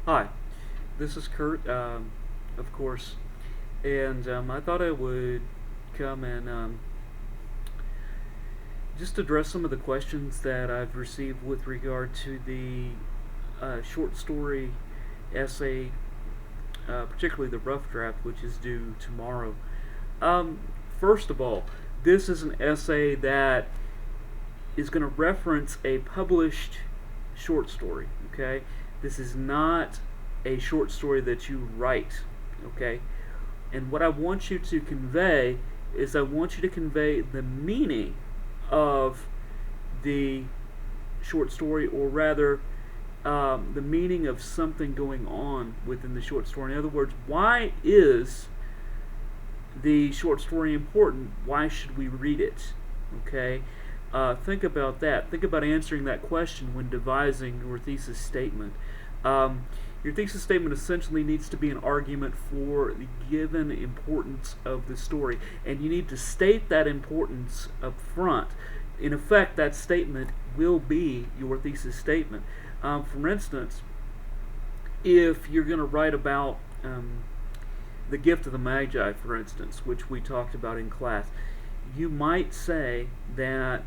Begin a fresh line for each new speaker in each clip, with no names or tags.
Hi, this is Kurt, of course, and I thought I would come and just address some of the questions that I've received with regard to the short story essay, particularly the rough draft, which is due tomorrow. Um, First of all, this is an essay that is going to reference a published short story, okay? This is not a short story that you write, okay? And what I want you to convey is I want you to convey the meaning of the short story, or rather, the meaning of something going on within the short story. In other words, why is the short story important? Why should we read it? Okay? Think about that. Think about answering that question when devising your thesis statement. Your thesis statement essentially needs to be an argument for the given importance of the story, and you need to state that importance up front. In effect, that statement will be your thesis statement. For instance, if you're going to write about the gift of the Magi, for instance, which we talked about in class, you might say that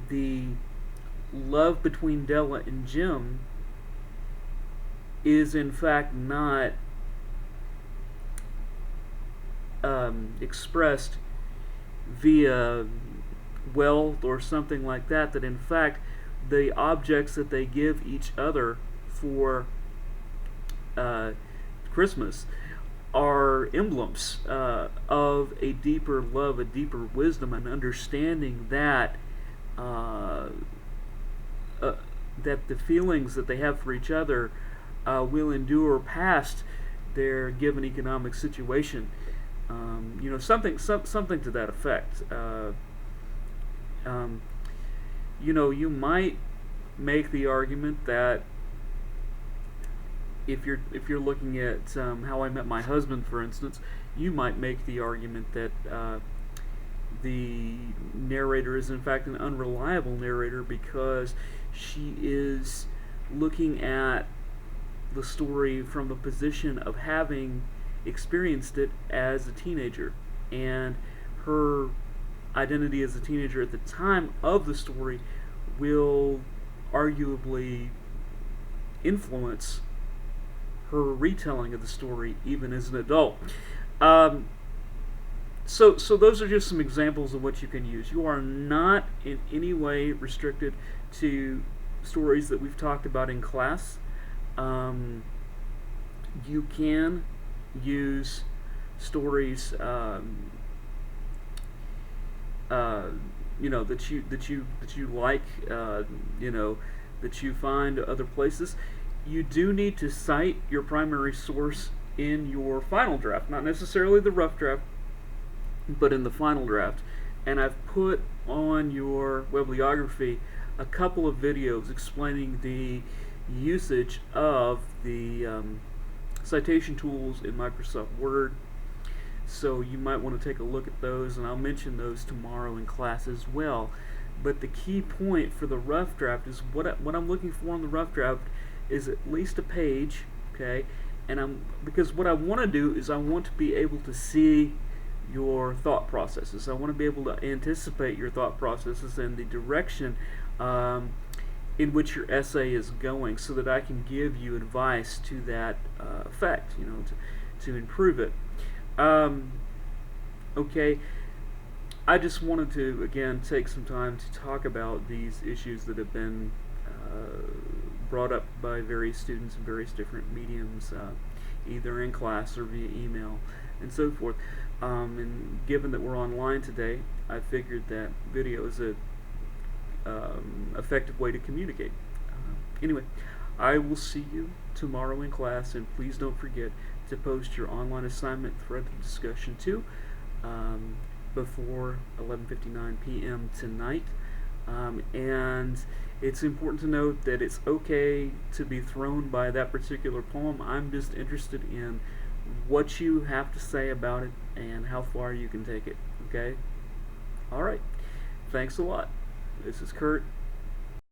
the love between Della and Jim is in fact not expressed via wealth or something like that, that in fact the objects that they give each other for Christmas are emblems of a deeper love, a deeper wisdom, and understanding that that the feelings that they have for each other will endure past their given economic situation. Something to that effect. You might make the argument that if you're looking at How I Met My Husband, for instance, you might make the argument that the narrator is in fact an unreliable narrator because she is looking at the story from the position of having experienced it as a teenager, and her identity as a teenager at the time of the story will arguably influence her retelling of the story even as an adult. So those are just some examples of what you can use. You are not in any way restricted to stories that we've talked about in class. You can use stories, that you like, that you find other places. You do need to cite your primary source in your final draft, not necessarily the rough draft, but in the final draft. And I've put on your bibliography a couple of videos explaining the usage of the citation tools in Microsoft Word. So you might want to take a look at those, and I'll mention those tomorrow in class as well. But the key point for the rough draft is what I'm looking for in the rough draft is at least a page, okay? Because what I want to do is I want to be able to see your thought processes. I want to be able to anticipate your thought processes and the direction in which your essay is going, so that I can give you advice to that effect, to improve it. Okay, I just wanted to again take some time to talk about these issues that have been brought up by various students in various different mediums, either in class or via email and so forth. And given that we're online today, I figured that video is a effective way to communicate. Anyway, I will see you tomorrow in class, and please don't forget to post your online assignment thread of discussion too before 11:59 p.m. tonight. And it's important to note that it's okay to be thrown by that particular poem. I'm just interested in what you have to say about it and how far you can take it. Okay? Alright. Thanks a lot. This is Kurt.